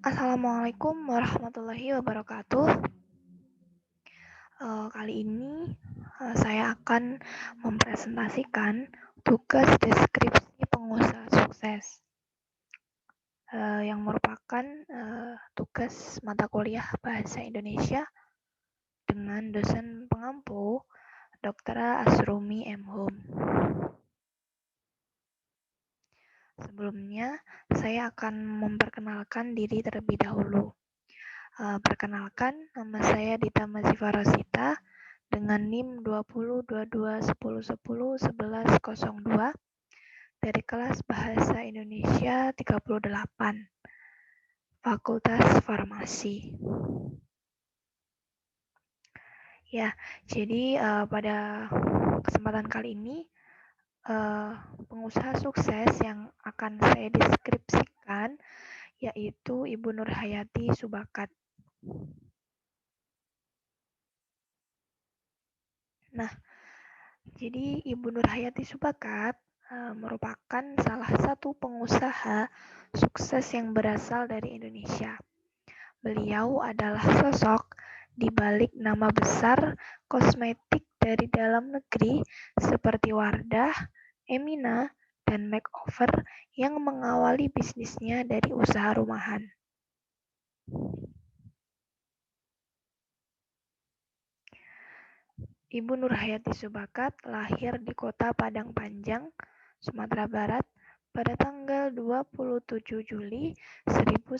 Assalamualaikum warahmatullahi wabarakatuh. Kali ini saya akan mempresentasikan tugas deskripsi pengusaha sukses, yang merupakan tugas mata kuliah Bahasa Indonesia dengan dosen pengampu Dr. Asrumi M. Hum. Sebelumnya, saya akan memperkenalkan diri terlebih dahulu. Perkenalkan, nama saya Dita Mazifa Rosita dengan NIM 202210101102 dari kelas Bahasa Indonesia 38, Fakultas Farmasi. Ya, jadi pada kesempatan kali ini pengusaha sukses yang akan saya deskripsikan yaitu Ibu Nurhayati Subakat. Nah, jadi Ibu Nurhayati Subakat merupakan salah satu pengusaha sukses yang berasal dari Indonesia. Beliau adalah sosok di balik nama besar kosmetik dari dalam negeri seperti Wardah, Emina, dan Makeover yang mengawali bisnisnya dari usaha rumahan. Ibu Nurhayati Subakat lahir di kota Padang Panjang, Sumatera Barat pada tanggal 27 Juli 1950.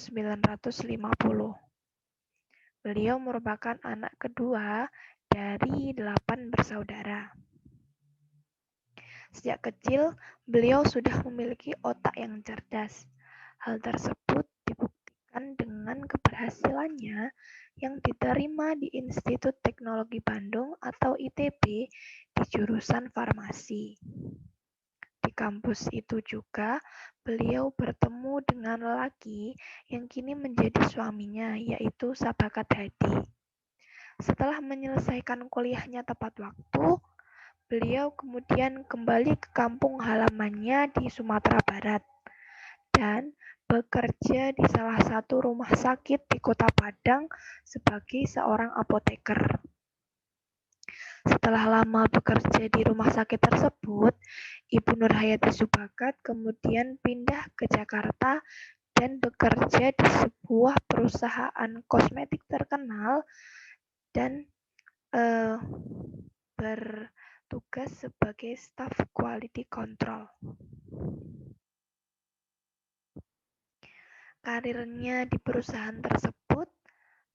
Beliau merupakan anak kedua dari 8 bersaudara. Sejak kecil, beliau sudah memiliki otak yang cerdas. Hal tersebut dibuktikan dengan keberhasilannya yang diterima di Institut Teknologi Bandung atau ITB di jurusan farmasi. Di kampus itu juga, beliau bertemu dengan lelaki yang kini menjadi suaminya, yaitu Sabakat Hadi. Setelah menyelesaikan kuliahnya tepat waktu, beliau kemudian kembali ke kampung halamannya di Sumatera Barat dan bekerja di salah satu rumah sakit di Kota Padang sebagai seorang apoteker. Setelah lama bekerja di rumah sakit tersebut, Ibu Nurhayati Subakat kemudian pindah ke Jakarta dan bekerja di sebuah perusahaan kosmetik terkenal dan bertugas sebagai staf quality control. Karirnya di perusahaan tersebut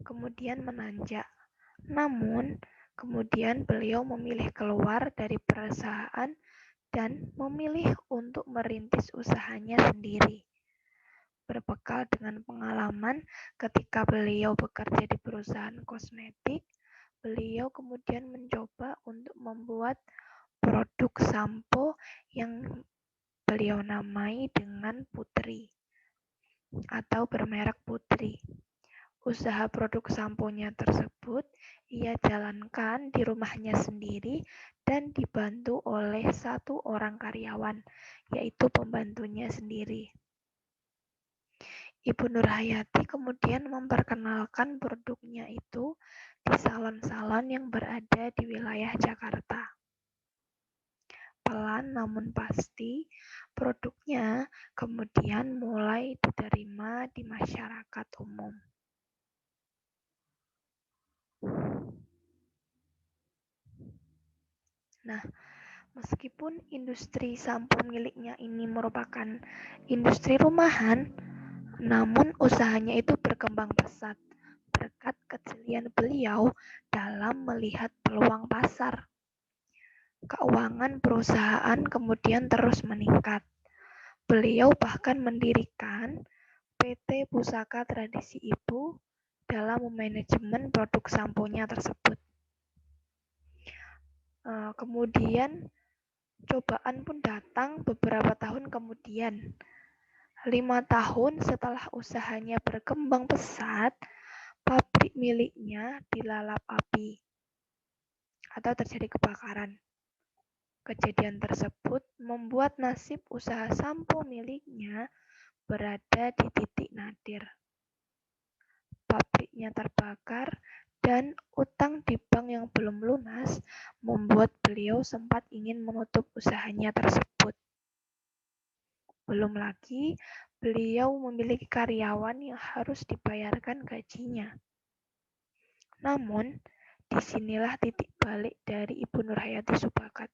kemudian menanjak. Namun, kemudian beliau memilih keluar dari perusahaan dan memilih untuk merintis usahanya sendiri. Berbekal dengan pengalaman ketika beliau bekerja di perusahaan kosmetik, beliau kemudian mencoba untuk membuat produk sampo yang beliau namai dengan Putri atau bermerek Putri. Usaha produk samponya tersebut ia jalankan di rumahnya sendiri dan dibantu oleh satu orang karyawan, yaitu pembantunya sendiri. Ibu Nurhayati kemudian memperkenalkan produknya itu di salon-salon yang berada di wilayah Jakarta. Pelan namun pasti, produknya kemudian mulai diterima di masyarakat umum. Nah, meskipun industri sampo miliknya ini merupakan industri rumahan, namun usahanya itu berkembang pesat berkat kejelian beliau dalam melihat peluang pasar. Keuangan perusahaan kemudian terus meningkat. Beliau bahkan mendirikan PT Pusaka Tradisi Ibu dalam memanajemen produk samponya tersebut. Kemudian cobaan pun datang beberapa tahun kemudian. 5 tahun setelah usahanya berkembang pesat, pabrik miliknya dilalap api atau terjadi kebakaran. Kejadian tersebut membuat nasib usaha sampo miliknya berada di titik nadir. pabriknya terbakar, dan utang di bank yang belum lunas membuat beliau sempat ingin menutup usahanya tersebut. Belum lagi, beliau memiliki karyawan yang harus dibayarkan gajinya. Namun, disinilah titik balik dari Ibu Nurhayati Subakat.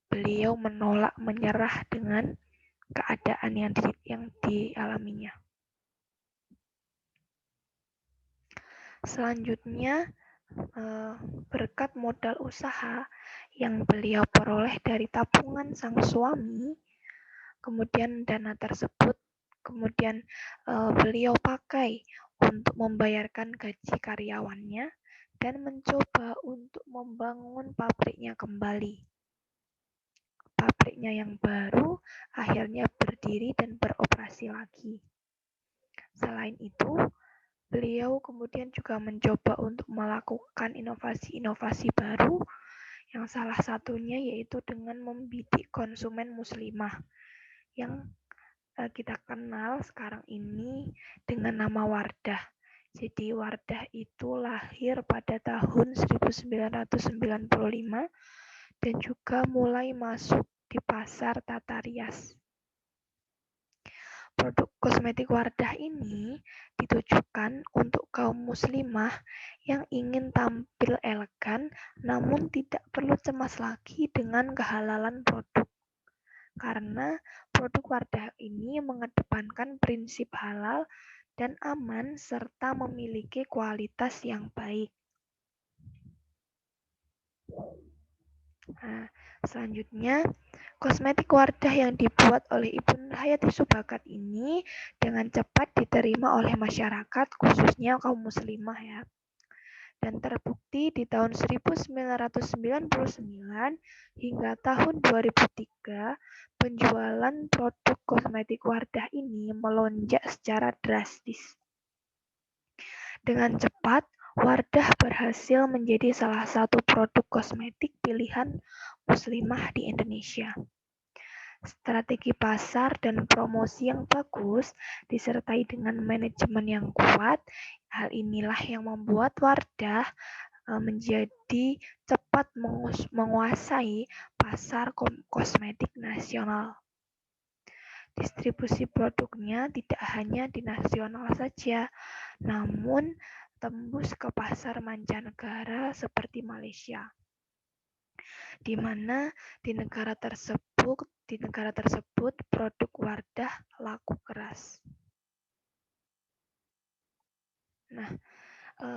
Beliau menolak menyerah dengan keadaan yang dialaminya. Selanjutnya, berkat modal usaha yang beliau peroleh dari tabungan sang suami, kemudian dana tersebut beliau pakai untuk membayarkan gaji karyawannya dan mencoba untuk membangun pabriknya kembali. Pabriknya yang baru akhirnya berdiri dan beroperasi lagi. Selain itu, beliau kemudian juga mencoba untuk melakukan inovasi-inovasi baru, yang salah satunya yaitu dengan membidik konsumen muslimah yang kita kenal sekarang ini dengan nama Wardah. Jadi Wardah itu lahir pada tahun 1995 dan juga mulai masuk di pasar Tata Rias. Produk kosmetik Wardah ini ditujukan untuk kaum muslimah yang ingin tampil elegan namun tidak perlu cemas lagi dengan kehalalan produk. Karena produk Wardah ini mengedepankan prinsip halal dan aman serta memiliki kualitas yang baik. Nah, selanjutnya, kosmetik Wardah yang dibuat oleh Ibu Nurhayati Subakat ini dengan cepat diterima oleh masyarakat, khususnya kaum muslimah ya. Dan terbukti di tahun 1999 hingga tahun 2003, penjualan produk kosmetik Wardah ini melonjak secara drastis. Dengan cepat, Wardah berhasil menjadi salah satu produk kosmetik pilihan muslimah di Indonesia. Strategi pasar dan promosi yang bagus disertai dengan manajemen yang kuat, hal inilah yang membuat Wardah menjadi cepat menguasai pasar kosmetik nasional. Distribusi produknya tidak hanya di nasional saja, namun tembus ke pasar mancanegara seperti Malaysia, di mana di negara tersebut produk Wardah laku keras. Nah,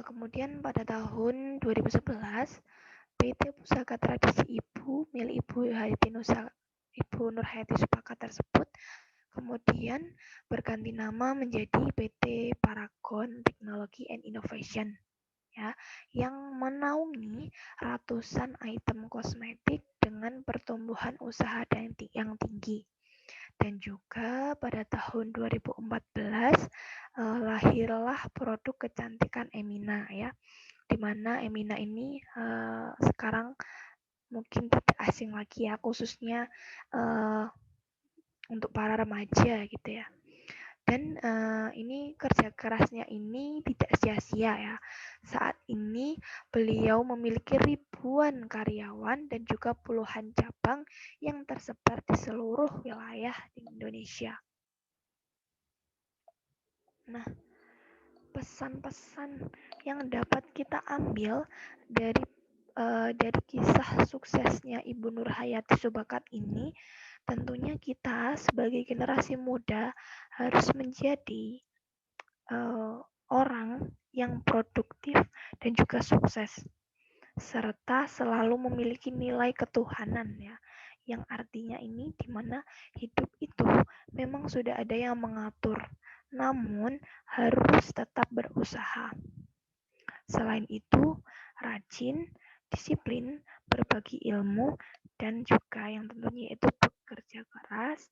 kemudian pada tahun 2011, PT Pusaka Tradisi Ibu milik Ibu Nurhayati Subakat tersebut kemudian berganti nama menjadi PT Paragon Technology and Innovation, ya, yang menaungi ratusan item kosmetik dengan pertumbuhan usaha yang tinggi. Dan juga pada tahun 2014 lahirlah produk kecantikan Emina, ya, di mana Emina ini sekarang mungkin tidak asing lagi ya, khususnya untuk para remaja gitu ya. Dan ini kerja kerasnya ini tidak sia-sia ya. Saat ini beliau memiliki ribuan karyawan dan juga puluhan cabang yang tersebar di seluruh wilayah di Indonesia. Nah, pesan-pesan yang dapat kita ambil dari kisah suksesnya Ibu Nurhayati Subakat ini, tentunya kita sebagai generasi muda harus menjadi orang yang produktif dan juga sukses, serta selalu memiliki nilai ketuhanan ya, yang artinya ini di mana hidup itu memang sudah ada yang mengatur, namun harus tetap berusaha. Selain itu, rajin, disiplin, berbagi ilmu, dan juga yang tentunya itu bekerja keras,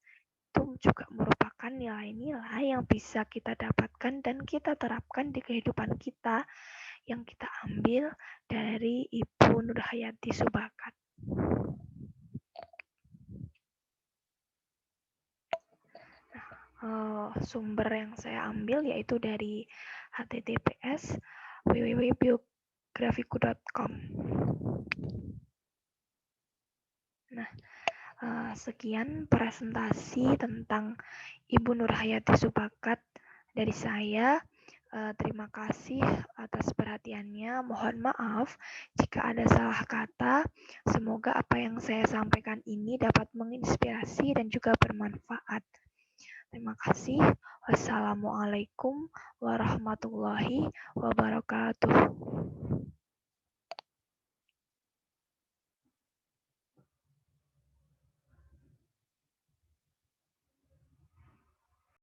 itu juga merupakan nilai-nilai yang bisa kita dapatkan dan kita terapkan di kehidupan kita yang kita ambil dari Ibu Nurhayati Subakat. Sumber yang saya ambil yaitu dari https www.biografiku.com. Nah, sekian presentasi tentang Ibu Nurhayati Subakat dari saya. Terima kasih atas perhatiannya. Mohon maaf jika ada salah kata. Semoga apa yang saya sampaikan ini dapat menginspirasi dan juga bermanfaat. Terima kasih. Wassalamualaikum warahmatullahi wabarakatuh.